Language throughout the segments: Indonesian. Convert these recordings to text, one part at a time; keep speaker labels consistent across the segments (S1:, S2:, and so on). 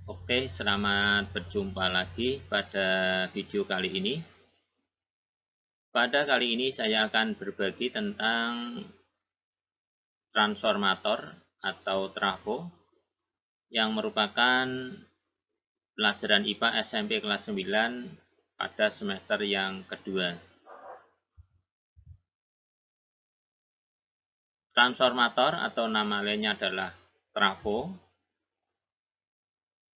S1: Oke, selamat berjumpa lagi pada video kali ini. Pada kali ini saya akan berbagi tentang transformator atau trafo yang merupakan pelajaran IPA SMP kelas 9 pada semester yang kedua. Transformator atau nama lainnya adalah trafo.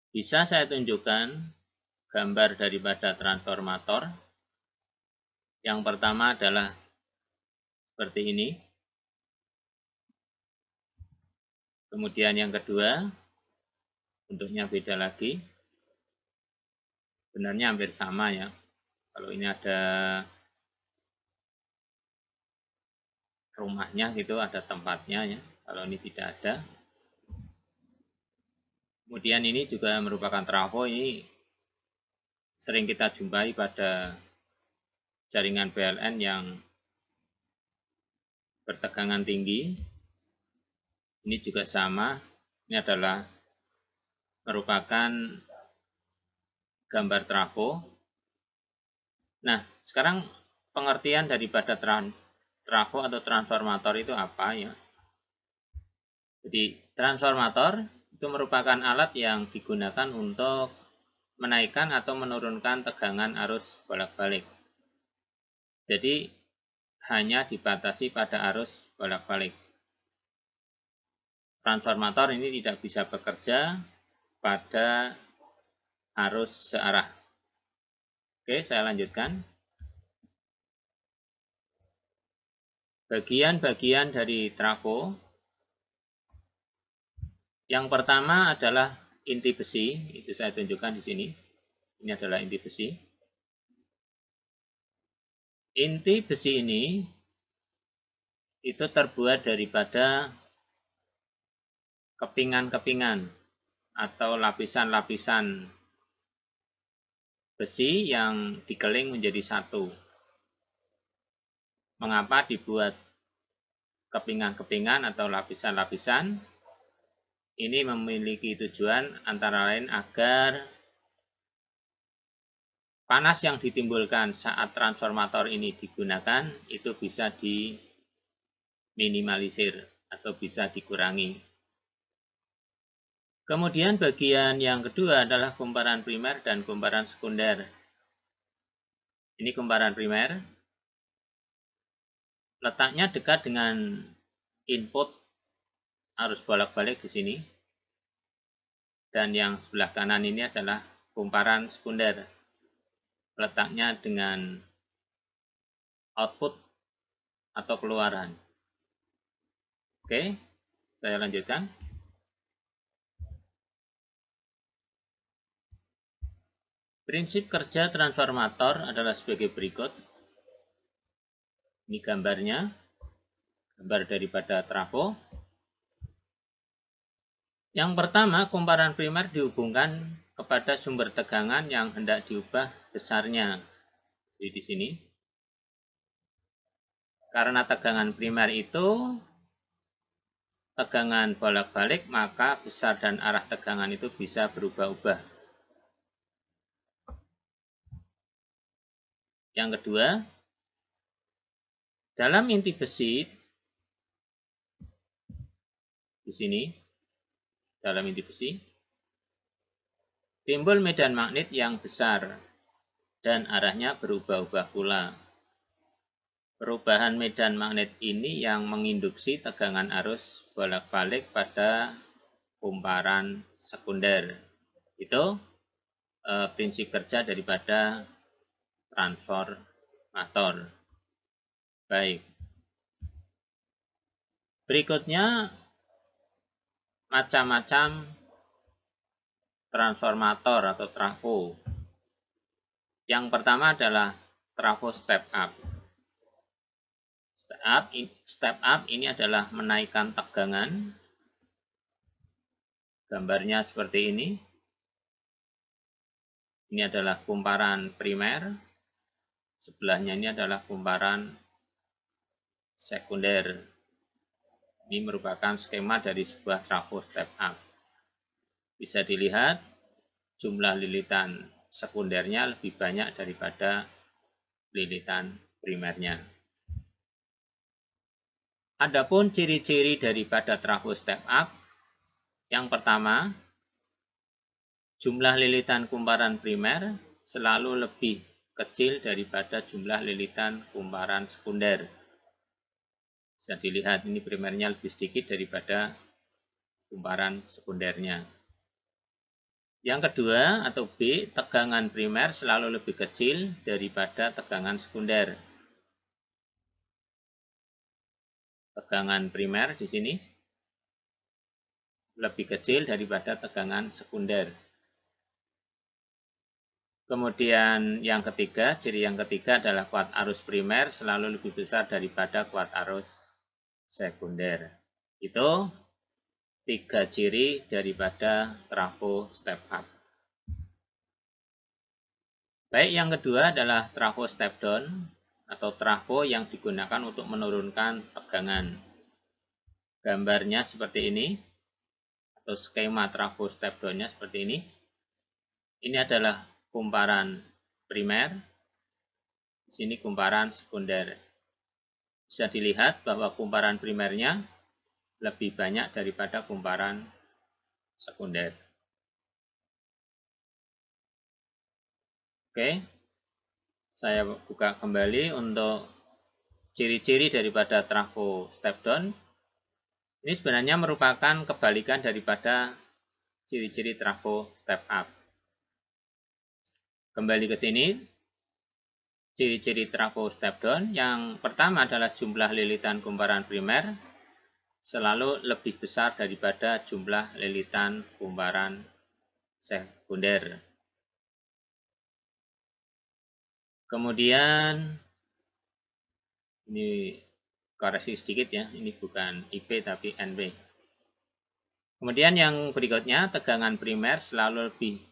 S1: Bisa saya tunjukkan gambar daripada transformator. Yang pertama adalah seperti ini. Kemudian yang kedua, bentuknya beda lagi. Sebenarnya hampir sama ya. Kalau ini ada rumahnya gitu, ada tempatnya ya. Kalau ini tidak ada. Kemudian ini juga merupakan trafo, ini sering kita jumpai pada jaringan PLN yang bertegangan tinggi. Ini juga sama. Ini adalah merupakan gambar trafo. Nah, sekarang pengertian daripada trafo atau transformator itu apa ya? Jadi, transformator itu merupakan alat yang digunakan untuk menaikkan atau menurunkan tegangan arus bolak-balik. Jadi, hanya dibatasi pada arus bolak-balik. Transformator ini tidak bisa bekerja pada arus searah. Oke, saya lanjutkan. Bagian-bagian dari trafo. Yang pertama adalah inti besi, itu saya tunjukkan di sini. Ini adalah inti besi. Inti besi ini itu terbuat daripada kepingan-kepingan atau lapisan-lapisan besi yang dikeling menjadi satu. Mengapa dibuat kepingan-kepingan atau lapisan-lapisan? Ini memiliki tujuan antara lain agar panas yang ditimbulkan saat transformator ini digunakan itu bisa diminimalisir atau bisa dikurangi. Kemudian bagian yang kedua adalah kumparan primer dan kumparan sekunder. Ini kumparan primer. Letaknya dekat dengan input arus bolak-balik di sini. Dan yang sebelah kanan ini adalah kumparan sekunder. Letaknya dengan output atau keluaran. Oke, saya lanjutkan. Prinsip kerja transformator adalah sebagai berikut. Ini gambarnya, gambar daripada trafo. Yang pertama, kumparan primer dihubungkan kepada sumber tegangan yang hendak diubah besarnya. Jadi di sini. Karena tegangan primer itu tegangan bolak-balik, maka besar dan arah tegangan itu bisa berubah-ubah. Yang kedua, dalam inti besi, di sini, dalam inti besi, timbul medan magnet yang besar dan arahnya berubah-ubah pula. Perubahan medan magnet ini yang menginduksi tegangan arus bolak-balik pada kumparan sekunder. Itu prinsip kerja daripada transformator. Baik. Berikutnya macam-macam transformator atau trafo. Yang pertama adalah trafo step up. Step up ini adalah menaikkan tegangan. Gambarnya seperti ini. Ini adalah kumparan primer. Sebelahnya ini adalah kumparan sekunder. Ini merupakan skema dari sebuah trafo step up. Bisa dilihat jumlah lilitan sekundernya lebih banyak daripada lilitan primernya. Adapun ciri-ciri daripada trafo step up, yang pertama, jumlah lilitan kumparan primer selalu lebih kecil daripada jumlah lilitan kumparan sekunder. Bisa dilihat ini primernya lebih sedikit daripada kumparan sekundernya. Yang kedua atau B, tegangan primer selalu lebih kecil daripada tegangan sekunder. Tegangan primer di sini lebih kecil daripada tegangan sekunder. Kemudian yang ketiga, ciri yang ketiga adalah kuat arus primer selalu lebih besar daripada kuat arus sekunder. Itu 3 ciri daripada trafo step up. Baik, yang kedua adalah trafo step down atau trafo yang digunakan untuk menurunkan tegangan. Gambarnya seperti ini, atau skema trafo step down-nya seperti ini. Ini adalah kumparan primer, di sini kumparan sekunder. Bisa dilihat bahwa kumparan primernya lebih banyak daripada kumparan sekunder. Oke, saya buka kembali untuk ciri-ciri daripada trafo step down. Ini sebenarnya merupakan kebalikan daripada ciri-ciri trafo step up. Kembali ke sini, ciri-ciri trafo step down. Yang pertama adalah jumlah lilitan kumparan primer selalu lebih besar daripada jumlah lilitan kumparan sekunder. Kemudian, ini koreksi sedikit ya, ini bukan IP tapi NP. Kemudian yang berikutnya, tegangan primer selalu lebih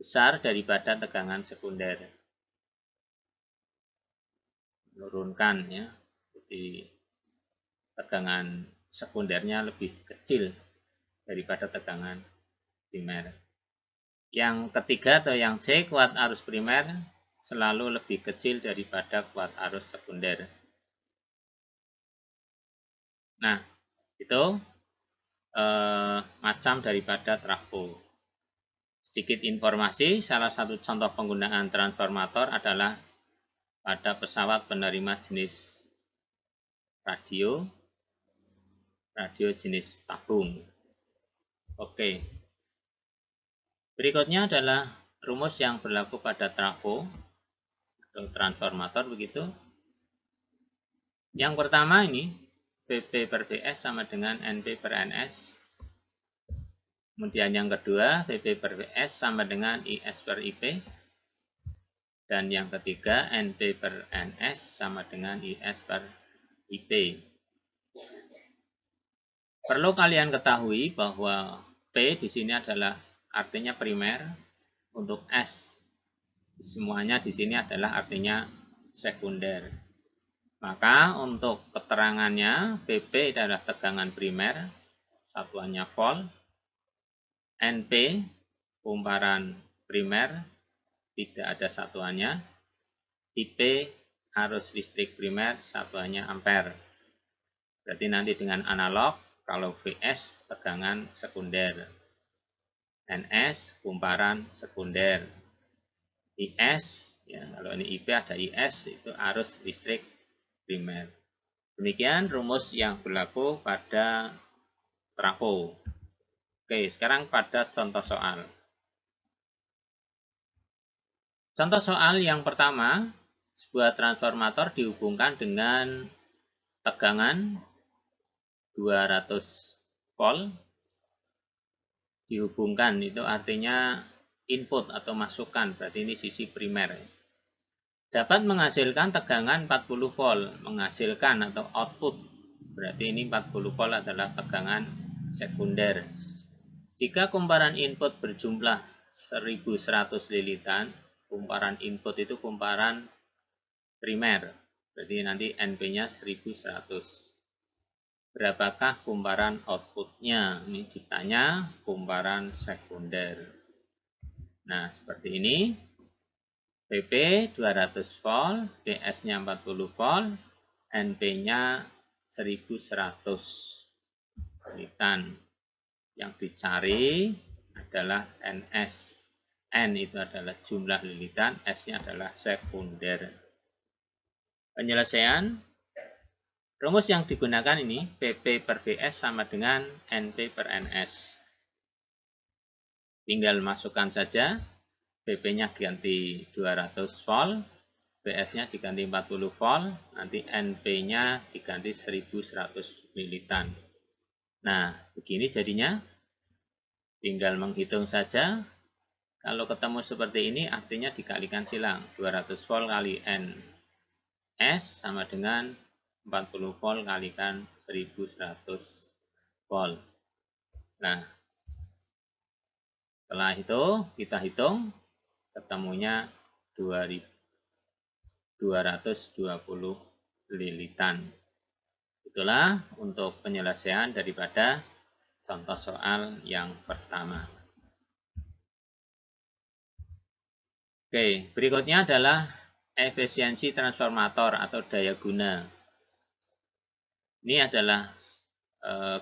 S1: besar daripada tegangan sekunder. Menurunkan ya, jadi tegangan sekundernya lebih kecil daripada tegangan primer. Yang ketiga atau yang C, kuat arus primer selalu lebih kecil daripada kuat arus sekunder. Nah, itu macam daripada trafo. Sedikit informasi, salah satu contoh penggunaan transformator adalah pada pesawat penerima jenis radio jenis tabung. Oke. Berikutnya adalah rumus yang berlaku pada trafo atau transformator begitu. Yang pertama ini PP per PS sama dengan NP per NS. Kemudian yang kedua PP per PS sama dengan IS per IP. Dan yang ketiga NP per NS sama dengan IS per IP. Perlu kalian ketahui bahwa P di sini adalah artinya primer, untuk S semuanya di sini adalah artinya sekunder. Maka untuk keterangannya PP adalah tegangan primer, satuannya volt. NP kumparan primer, tidak ada satuannya. IP arus listrik primer, satuannya ampere. Berarti nanti dengan analog, kalau VS tegangan sekunder, NS kumparan sekunder, IS ya, kalau ini IP ada IS, itu arus listrik primer. Demikian rumus yang berlaku pada trafo. Oke, sekarang pada contoh soal. Contoh soal yang pertama, sebuah transformator dihubungkan dengan tegangan 200 volt. Dihubungkan itu artinya input atau masukan, berarti ini sisi primer. Dapat menghasilkan tegangan 40 volt, menghasilkan atau output, berarti ini 40 volt adalah tegangan sekunder. Jika kumparan input berjumlah 1100 lilitan, kumparan input itu kumparan primer, berarti nanti NP-nya 1100. Berapakah kumparan outputnya? Ini ditanya kumparan sekunder. Nah, seperti ini. PP 200 volt, PS-nya 40 volt, NP-nya 1100 lilitan. Yang dicari adalah NS. N itu adalah jumlah lilitan, S-nya adalah sekunder. Penyelesaian, rumus yang digunakan ini, PP per PS sama dengan NP per NS. Tinggal masukkan saja, PP-nya diganti 200 volt, PS-nya diganti 40 volt, nanti NP-nya diganti 1100 militan. Nah, begini jadinya. Tinggal menghitung saja. Kalau ketemu seperti ini, artinya dikalikan silang. 200 volt kali NS sama dengan 40 volt kalikan 1100 volt. Nah, setelah itu kita hitung, ketemunya 220 lilitan. Itulah untuk penyelesaian daripada contoh soal yang pertama. Oke, berikutnya adalah efisiensi transformator atau daya guna. Ini adalah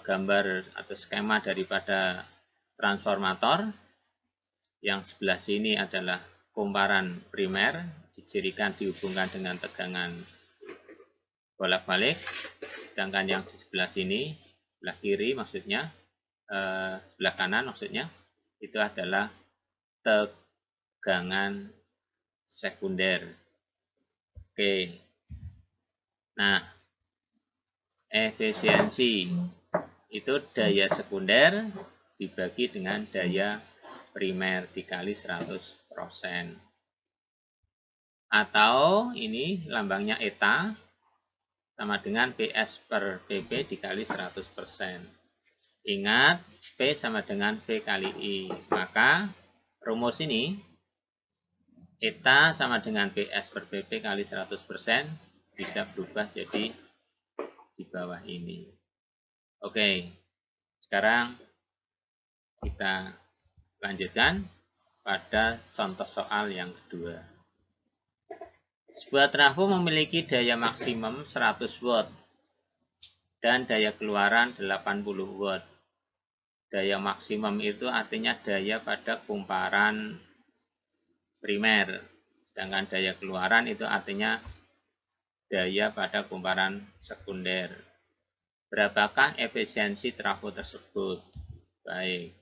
S1: gambar atau skema daripada transformator. Yang sebelah sini adalah kumparan primer, dicirikan dihubungkan dengan tegangan bolak-balik. Sedangkan yang di sebelah sini, sebelah kiri maksudnya, sebelah kanan maksudnya, itu adalah tegangan sekunder. Oke. Nah, efisiensi itu daya sekunder dibagi dengan daya primer dikali 100%. Atau ini lambangnya eta sama dengan PS per PP dikali 100%. Ingat, P sama dengan V kali I. Maka rumus ini, eta sama dengan PS per PP kali 100% bisa berubah jadi di bawah ini. Oke, sekarang kita lanjutkan pada contoh soal yang kedua. Sebuah trafo memiliki daya maksimum 100 watt dan daya keluaran 80 watt. Daya maksimum itu artinya daya pada kumparan primer, sedangkan daya keluaran itu artinya daya pada kumparan sekunder. Berapakah efisiensi trafo tersebut? Baik,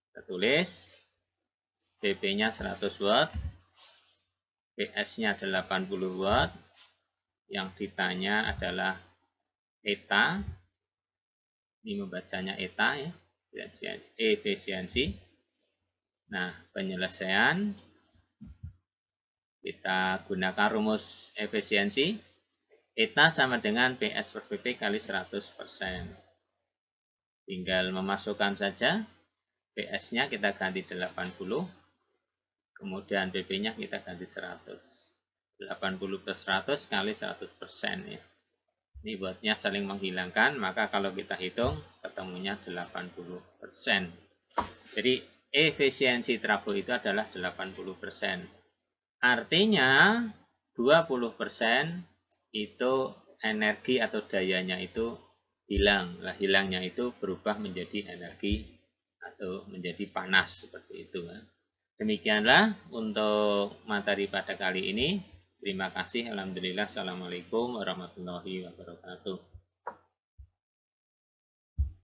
S1: kita tulis PP-nya 100 watt, PS-nya 80 watt, yang ditanya adalah eta, ini membacanya eta ya, efisiensi. Nah, penyelesaian kita gunakan rumus efisiensi. Eta sama dengan PS per PP kali 100%. Tinggal memasukkan saja. PS-nya kita ganti 80. Kemudian PP-nya kita ganti 100. 80 plus 100 kali 100% ya. Ini buatnya saling menghilangkan, maka kalau kita hitung ketemunya 80%. Jadi efisiensi trafo itu adalah 80%. Artinya 20% itu energi atau dayanya itu hilang. Lah hilangnya itu berubah menjadi energi atau menjadi panas seperti itu. Demikianlah untuk materi pada kali ini. Terima kasih. Alhamdulillah. Assalamualaikum warahmatullahi wabarakatuh.